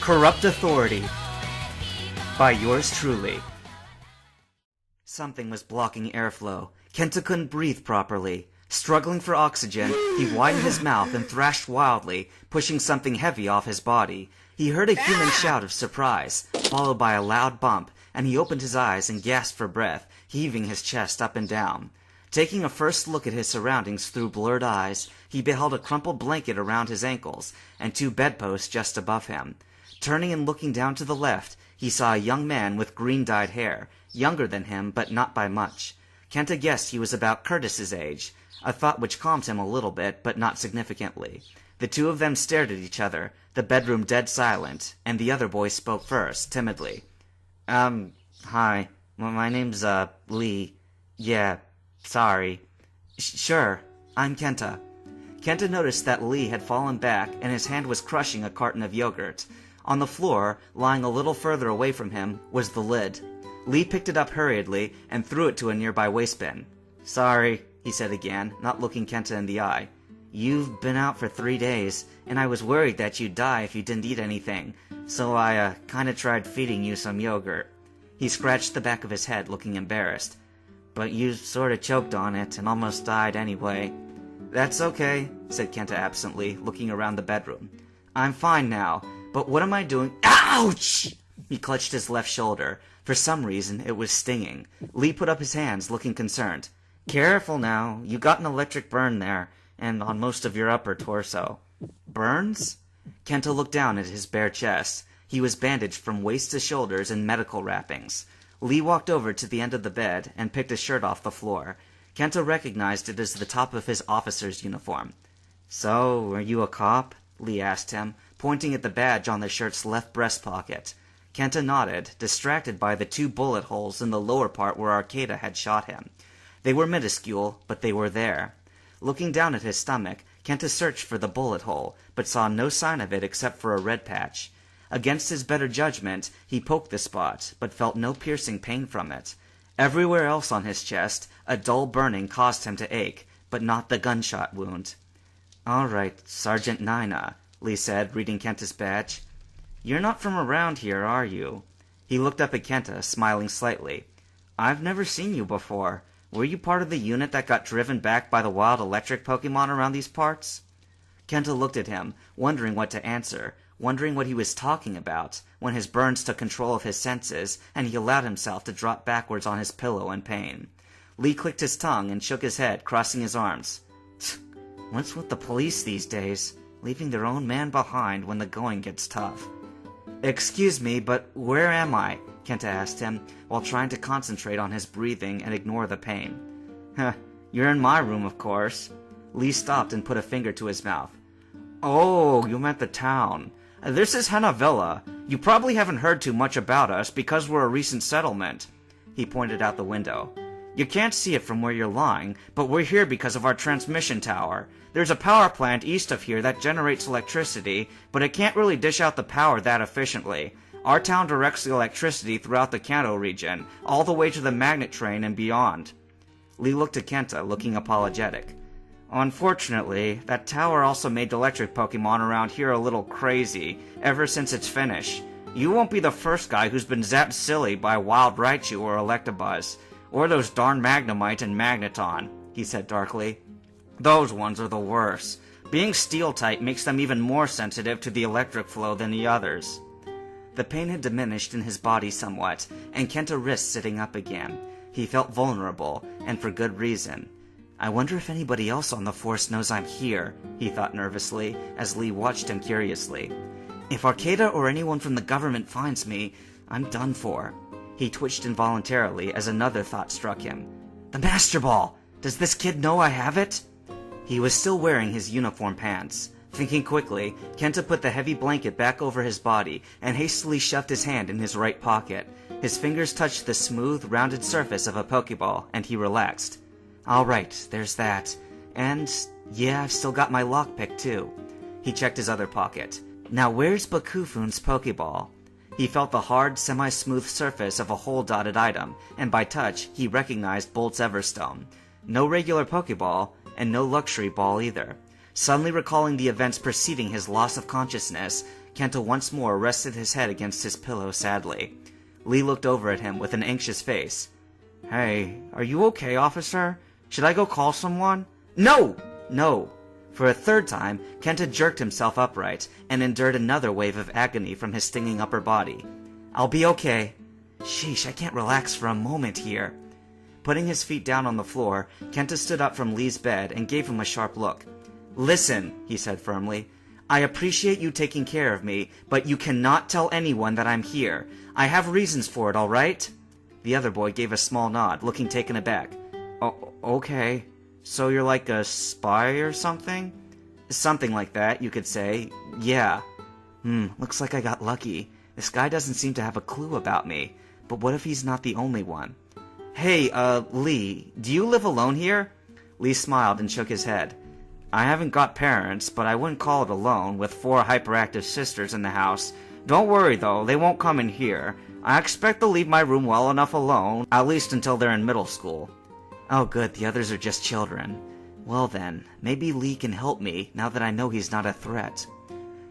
Corrupt Authority by yours truly. Something was blocking airflow. Kenta couldn't breathe properly. Struggling for oxygen, he widened his mouth and thrashed wildly, pushing something heavy off his body. He heard a human shout of surprise, followed by a loud bump, and he opened his eyes and gasped for breath, heaving his chest up and down. Taking a first look at his surroundings through blurred eyes, he beheld a crumpled blanket around his ankles and two bedposts just above him. Turning and looking down to the left, he saw a young man with green-dyed hair, younger than him, but not by much. Kenta guessed he was about Curtis's age, a thought which calmed him a little bit, but not significantly. The two of them stared at each other, the bedroom dead silent, and the other boy spoke first, timidly. Hi. My name's, Lee. Yeah, sorry. Sure, I'm Kenta. Kenta noticed that Lee had fallen back, and his hand was crushing a carton of yogurt. On the floor, lying a little further away from him, was the lid. Lee picked it up hurriedly and threw it to a nearby wastebin. Sorry, he said again, not looking Kenta in the eye. You've been out for 3 days, and I was worried that you'd die if you didn't eat anything, so I, kinda tried feeding you some yogurt. He scratched the back of his head, looking embarrassed. But you sorta choked on it and almost died anyway. That's okay, said Kenta absently, looking around the bedroom. I'm fine now, but what am I doing? Ouch! He clutched his left shoulder. For some reason, it was stinging. Lee put up his hands, looking concerned. Careful now, you got an electric burn there, and on most of your upper torso. Burns? Kenta looked down at his bare chest. He was bandaged from waist to shoulders in medical wrappings. Lee walked over to the end of the bed and picked a shirt off the floor. Kenta recognized it as the top of his officer's uniform. So, are you a cop? Lee asked him, pointing at the badge on the shirt's left breast pocket. Kenta nodded, distracted by the 2 bullet holes in the lower part where Arcata had shot him. They were minuscule, but they were there. Looking down at his stomach, Kenta searched for the bullet hole, but saw no sign of it except for a red patch. Against his better judgment, he poked the spot, but felt no piercing pain from it. Everywhere else on his chest, a dull burning caused him to ache, but not the gunshot wound. All right, Sergeant Nina, Lee said, reading Kenta's badge. You're not from around here, are you? He looked up at Kenta, smiling slightly. I've never seen you before. Were you part of the unit that got driven back by the wild electric Pokemon around these parts? Kenta looked at him, wondering what to answer, wondering what he was talking about, when his burns took control of his senses, and he allowed himself to drop backwards on his pillow in pain. Lee clicked his tongue and shook his head, crossing his arms. What's with the police these days? Leaving their own man behind when the going gets tough. Excuse me, but where am I? Kenta asked him, while trying to concentrate on his breathing and ignore the pain. You're in my room, of course. Lee stopped and put a finger to his mouth. Oh, you meant the town. This is Hanavilla. You probably haven't heard too much about us because we're a recent settlement. He pointed out the window. You can't see it from where you're lying, but we're here because of our transmission tower. There's a power plant east of here that generates electricity, but it can't really dish out the power that efficiently. Our town directs the electricity throughout the Kanto region, all the way to the magnet train and beyond. Lee looked at Kenta, looking apologetic. Unfortunately, that tower also made electric Pokemon around here a little crazy, ever since its finish. You won't be the first guy who's been zapped silly by Wild Raichu or Electabuzz, or those darn Magnemite and Magneton, he said darkly. Those ones are the worst. Being Steel-type makes them even more sensitive to the electric flow than the others. The pain had diminished in his body somewhat, and Kenta risked sitting up again. He felt vulnerable, and for good reason. I wonder if anybody else on the force knows I'm here, he thought nervously, as Lee watched him curiously. If Arcata or anyone from the government finds me, I'm done for. He twitched involuntarily as another thought struck him. The Master Ball! Does this kid know I have it? He was still wearing his uniform pants. Thinking quickly, Kenta put the heavy blanket back over his body and hastily shoved his hand in his right pocket. His fingers touched the smooth, rounded surface of a Pokeball, and he relaxed. All right, there's that. And, yeah, I've still got my lockpick, too. He checked his other pocket. Now where's Bakufun's Pokeball? He felt the hard, semi-smooth surface of a hole-dotted item, and by touch, he recognized Bolt's Everstone. No regular Pokeball, and no luxury ball either. Suddenly recalling the events preceding his loss of consciousness, Kenta once more rested his head against his pillow sadly. Lee looked over at him with an anxious face. "Hey, are you okay, officer? Should I go call someone?" "No! No!" For a third time, Kenta jerked himself upright and endured another wave of agony from his stinging upper body. "I'll be okay." Sheesh, I can't relax for a moment here. Putting his feet down on the floor, Kenta stood up from Lee's bed and gave him a sharp look. "Listen," he said firmly. "I appreciate you taking care of me, but you cannot tell anyone that I'm here. I have reasons for it, all right?" The other boy gave a small nod, looking taken aback. "Oh, okay. So you're like a spy or something?" "Something like that, you could say. Yeah." Looks like I got lucky. This guy doesn't seem to have a clue about me. But what if he's not the only one? "Hey, Lee, do you live alone here?" Lee smiled and shook his head. "I haven't got parents, but I wouldn't call it alone, with 4 hyperactive sisters in the house. Don't worry, though, they won't come in here. I expect they'll leave my room well enough alone, at least until they're in middle school." "Oh good, the others are just children. Well then, maybe Lee can help me, now that I know he's not a threat."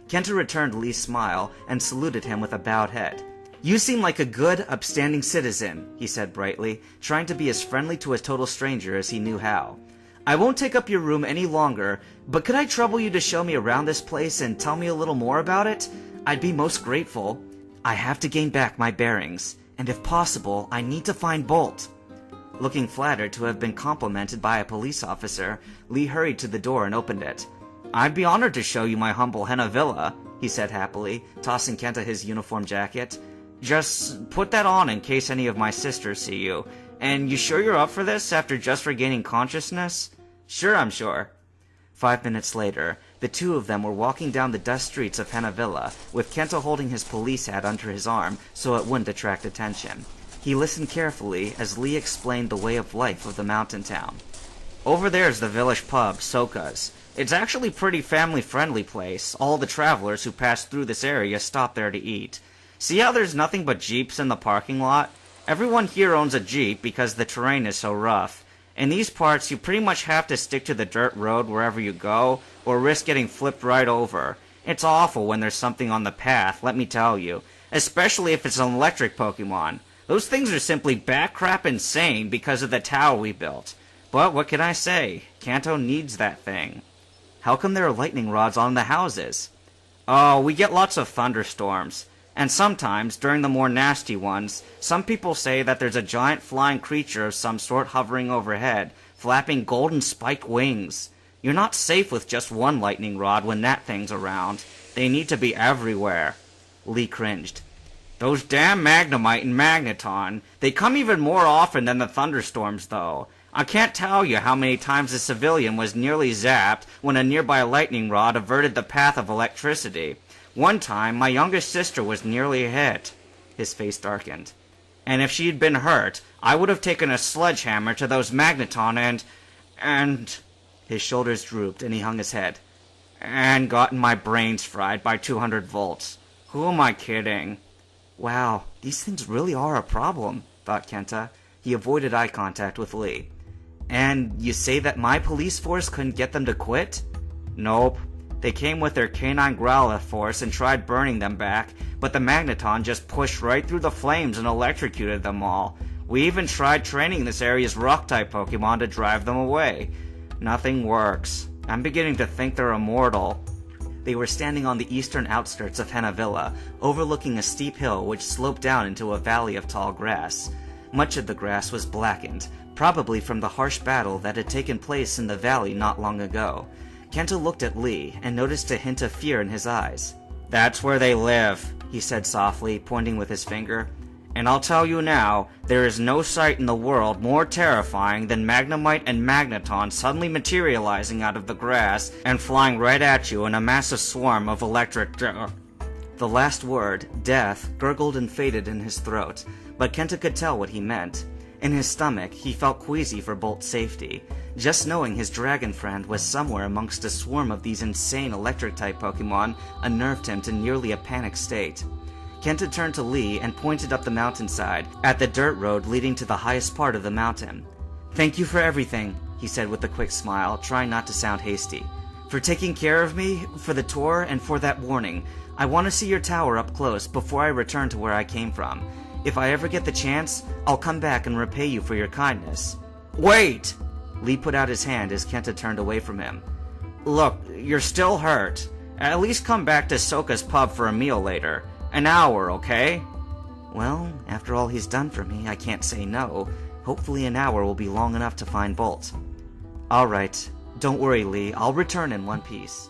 Kenta returned Lee's smile and saluted him with a bowed head. "You seem like a good, upstanding citizen," he said brightly, trying to be as friendly to a total stranger as he knew how. "I won't take up your room any longer, but could I trouble you to show me around this place and tell me a little more about it? I'd be most grateful. I have to gain back my bearings, and if possible, I need to find Bolt." Looking flattered to have been complimented by a police officer, Lee hurried to the door and opened it. "I'd be honored to show you my humble henna villa," he said happily, tossing Kenta his uniform jacket. "Just put that on in case any of my sisters see you. And you sure you're up for this after just regaining consciousness?" "Sure, I'm sure." 5 minutes later, the two of them were walking down the dust streets of Henna Villa, with Kenta holding his police hat under his arm so it wouldn't attract attention. He listened carefully as Lee explained the way of life of the mountain town. "Over there's the village pub, Soka's. It's actually a pretty family-friendly place. All the travelers who pass through this area stop there to eat. See how there's nothing but Jeeps in the parking lot? Everyone here owns a Jeep because the terrain is so rough. In these parts, you pretty much have to stick to the dirt road wherever you go, or risk getting flipped right over. It's awful when there's something on the path, let me tell you. Especially if it's an electric Pokemon. Those things are simply bat-crap insane because of the tower we built. But what can I say? Kanto needs that thing." "How come there are lightning rods on the houses?" "Oh, we get lots of thunderstorms. And sometimes, during the more nasty ones, some people say that there's a giant flying creature of some sort hovering overhead, flapping golden spiked wings. You're not safe with just one lightning rod when that thing's around. They need to be everywhere." Lee cringed. "Those damn Magnemite and Magneton, they come even more often than the thunderstorms, though. I can't tell you how many times a civilian was nearly zapped when a nearby lightning rod averted the path of electricity. One time, my youngest sister was nearly hit." His face darkened. "And if she'd been hurt, I would have taken a sledgehammer to those Magneton and... His shoulders drooped and he hung his head. "And gotten my brains fried by 200 volts. Who am I kidding?" "Wow, these things really are a problem," thought Kenta. He avoided eye contact with Lee. "And you say that my police force couldn't get them to quit?" "Nope. They came with their canine Growlithe force and tried burning them back, but the Magneton just pushed right through the flames and electrocuted them all. We even tried training this area's rock-type Pokemon to drive them away. Nothing works. I'm beginning to think they're immortal." They were standing on the eastern outskirts of Henna Villa, overlooking a steep hill which sloped down into a valley of tall grass. Much of the grass was blackened, probably from the harsh battle that had taken place in the valley not long ago. Kenta looked at Lee and noticed a hint of fear in his eyes. "That's where they live," he said softly, pointing with his finger. "And I'll tell you now, there is no sight in the world more terrifying than Magnemite and Magneton suddenly materializing out of the grass and flying right at you in a massive swarm of electric The last word, death, gurgled and faded in his throat, but Kenta could tell what he meant. In his stomach, he felt queasy for Bolt's safety. Just knowing his dragon friend was somewhere amongst a swarm of these insane electric-type Pokemon unnerved him to nearly a panic state. Kenta turned to Lee and pointed up the mountainside, at the dirt road leading to the highest part of the mountain. "Thank you for everything," he said with a quick smile, trying not to sound hasty. For taking care of me, for the tour, and for that warning. I want to see your tower up close before I return to where I came from. If I ever get the chance, I'll come back and repay you for your kindness." "Wait!" Lee put out his hand as Kenta turned away from him. "Look, you're still hurt. At least come back to Soka's pub for a meal later. An hour, okay?" Well, after all he's done for me, I can't say no. Hopefully an hour will be long enough to find Bolt. "Alright. Don't worry, Lee. I'll return in one piece."